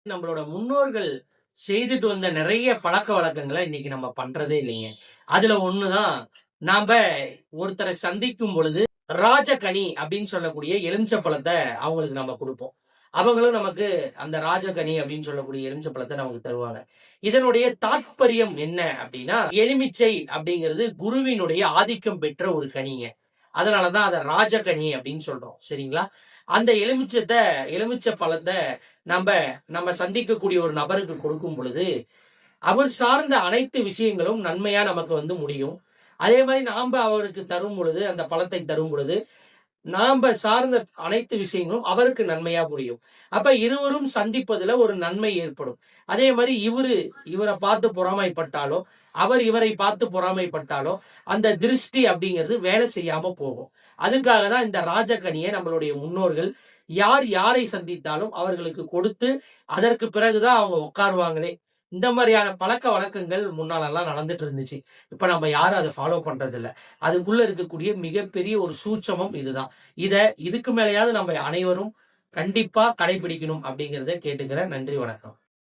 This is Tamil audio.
நம்மளோட முன்னோர்கள் செய்துட்டு வந்த நிறைய பழக்க வழக்கங்களை இன்னைக்கு நம்ம பண்றதே இல்லைங்க. அதுல ஒண்ணுதான் நாம ஒருத்தரை சந்திக்கும் பொழுது ராஜகனி அப்படின்னு சொல்லக்கூடிய எலுமிச்சை பழத்தை அவங்களுக்கு நம்ம கொடுப்போம். அவங்களும் நமக்கு அந்த ராஜகனி அப்படின்னு சொல்லக்கூடிய எலுமிச்சை பழத்தை நமக்கு தருவாங்க. இதனுடைய தாற்பயம் என்ன அப்படின்னா, எலுமிச்சை அப்படிங்கிறது குருவினுடைய ஆதிக்கம் பெற்ற ஒரு கனிங்க. அதனாலதான் அதை ராஜகனி அப்படின்னு சொல்றோம். சரிங்களா? அந்த எலுமிச்சை பழத்தை நம்ம நம்ம சந்திக்கக்கூடிய ஒரு நபருக்கு கொடுக்கும் பொழுது அவர் சார்ந்த அனைத்து விஷயங்களும் நன்மையா நமக்கு முடியும். அதே மாதிரி நாம அவருக்கு தரும் பொழுது, அந்த பழத்தை தரும் பொழுது நாம சார்ந்த அனைத்து விஷயங்களும் அவருக்கு நன்மையா முடியும். அப்ப இருவரும் சந்திப்பதுல ஒரு நன்மை ஏற்படும். அதே மாதிரி இவரை பார்த்து பொறாமைப்பட்டாலோ, அவர் இவரை பார்த்து பொறாமைப்பட்டாலோ அந்த திருஷ்டி அப்படிங்கிறது வேலை செய்யாம போகும். அதுக்காக தான் இந்த ராஜகனியை நம்மளுடைய முன்னோர்கள் யார் யாரை சந்தித்தாலும் அவர்களுக்கு கொடுத்து அதற்கு பிறகுதான் அவங்க உட்காருவாங்களே. இந்த மாதிரியான பழக்க வழக்கங்கள் முன்னாலெல்லாம் நடந்துட்டு இருந்துச்சு. இப்ப நம்ம யாரும் அதை ஃபாலோ பண்றது இல்ல. அதுக்குள்ள இருக்கக்கூடிய மிகப்பெரிய ஒரு சூட்சமம் இதுதான். இதுக்கு மேலேயாவது நம்ம அனைவரும் கண்டிப்பா கடைபிடிக்கணும் அப்படிங்கறத கேட்டுக்கிறேன். நன்றி, வணக்கம்.